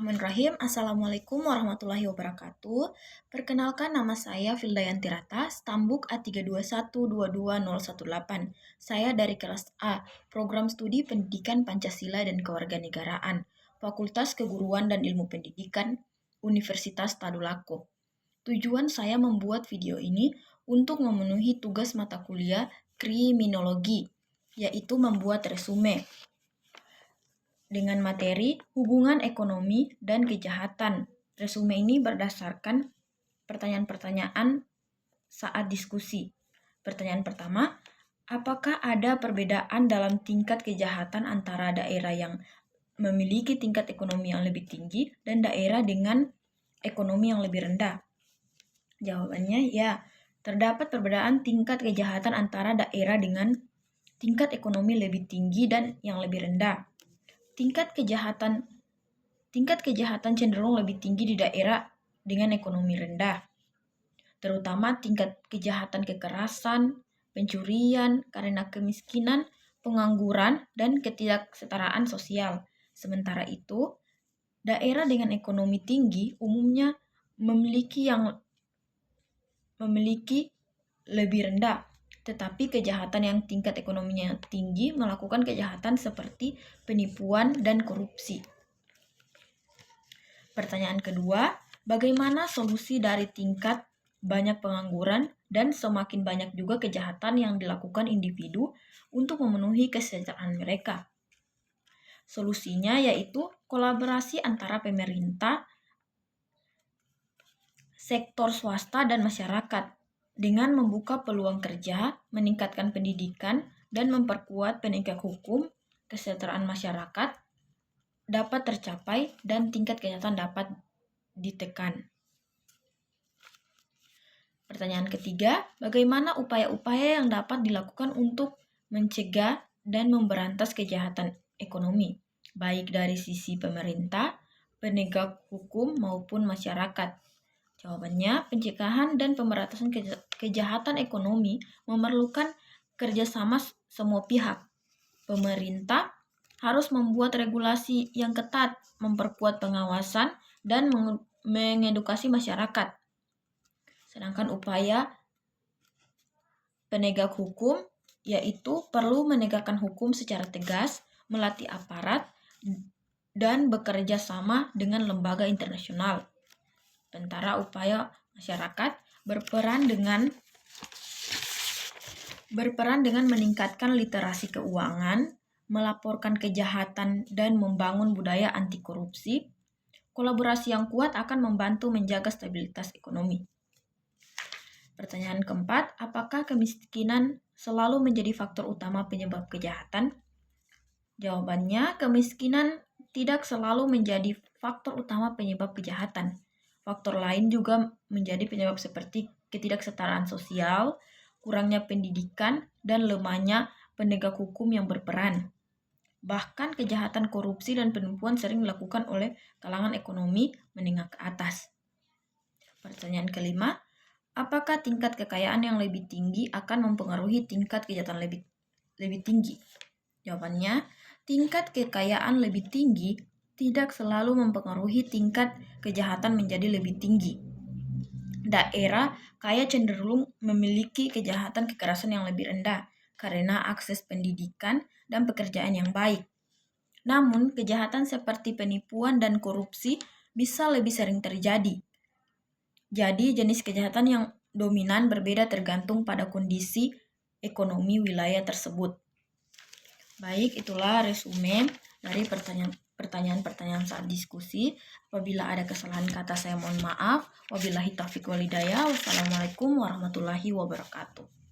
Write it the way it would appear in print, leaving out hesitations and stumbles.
Bismillahirrahmanirrahim. Assalamualaikum warahmatullahi wabarakatuh. Perkenalkan, nama saya Fildayanti Rata, Stambuk A321222018. Saya dari kelas A, Program Studi Pendidikan Pancasila dan Kewarganegaraan, Fakultas Keguruan dan Ilmu Pendidikan, Universitas Tadulako. Tujuan saya membuat video ini untuk memenuhi tugas mata kuliah kriminologi, yaitu membuat resume dengan materi hubungan ekonomi dan kejahatan. Resume ini berdasarkan pertanyaan-pertanyaan saat diskusi. Pertanyaan pertama, apakah ada perbedaan dalam tingkat kejahatan antara daerah yang memiliki tingkat ekonomi yang lebih tinggi dan daerah dengan ekonomi yang lebih rendah? Jawabannya ya, terdapat perbedaan tingkat kejahatan antara daerah dengan tingkat ekonomi lebih tinggi dan yang lebih rendah. Tingkat kejahatan cenderung lebih tinggi di daerah dengan ekonomi rendah, terutama tingkat kejahatan kekerasan, pencurian karena kemiskinan, pengangguran, dan ketidaksetaraan sosial. Sementara itu, daerah dengan ekonomi tinggi umumnya memiliki lebih rendah, tetapi kejahatan yang tingkat ekonominya tinggi melakukan kejahatan seperti penipuan dan korupsi. Pertanyaan kedua, bagaimana solusi dari tingkat banyak pengangguran dan semakin banyak juga kejahatan yang dilakukan individu untuk memenuhi kesejahteraan mereka? Solusinya yaitu kolaborasi antara pemerintah, sektor swasta, dan masyarakat dengan membuka peluang kerja, meningkatkan pendidikan, dan memperkuat penegak hukum. Kesejahteraan masyarakat dapat tercapai dan tingkat kejahatan dapat ditekan. Pertanyaan ketiga, bagaimana upaya-upaya yang dapat dilakukan untuk mencegah dan memberantas kejahatan ekonomi, baik dari sisi pemerintah, penegak hukum, maupun masyarakat? Jawabannya, pencegahan dan pemberantasan kejahatan ekonomi memerlukan kerjasama semua pihak. Pemerintah harus membuat regulasi yang ketat, memperkuat pengawasan, dan mengedukasi masyarakat. Sedangkan upaya penegak hukum yaitu perlu menegakkan hukum secara tegas, melatih aparat, dan bekerja sama dengan lembaga internasional. Sementara upaya masyarakat berperan dengan meningkatkan literasi keuangan, melaporkan kejahatan, dan membangun budaya anti korupsi. Kolaborasi yang kuat akan membantu menjaga stabilitas ekonomi. Pertanyaan keempat, apakah kemiskinan selalu menjadi faktor utama penyebab kejahatan? Jawabannya, kemiskinan tidak selalu menjadi faktor utama penyebab kejahatan. Faktor lain juga menjadi penyebab seperti ketidaksetaraan sosial, kurangnya pendidikan, dan lemahnya penegak hukum yang berperan. Bahkan kejahatan korupsi dan penipuan sering dilakukan oleh kalangan ekonomi menengah ke atas. Pertanyaan kelima, apakah tingkat kekayaan yang lebih tinggi akan mempengaruhi tingkat kejahatan lebih tinggi? Jawabannya, tingkat kekayaan lebih tinggi tidak selalu mempengaruhi tingkat kejahatan menjadi lebih tinggi. Daerah kaya cenderung memiliki kejahatan kekerasan yang lebih rendah karena akses pendidikan dan pekerjaan yang baik. Namun, kejahatan seperti penipuan dan korupsi bisa lebih sering terjadi. Jadi, jenis kejahatan yang dominan berbeda tergantung pada kondisi ekonomi wilayah tersebut. Baik, itulah resume dari pertanyaan-pertanyaan saat diskusi. Apabila ada kesalahan kata, saya mohon maaf. Wabillahi taufiq wal hidayah. Wassalamualaikum warahmatullahi wabarakatuh.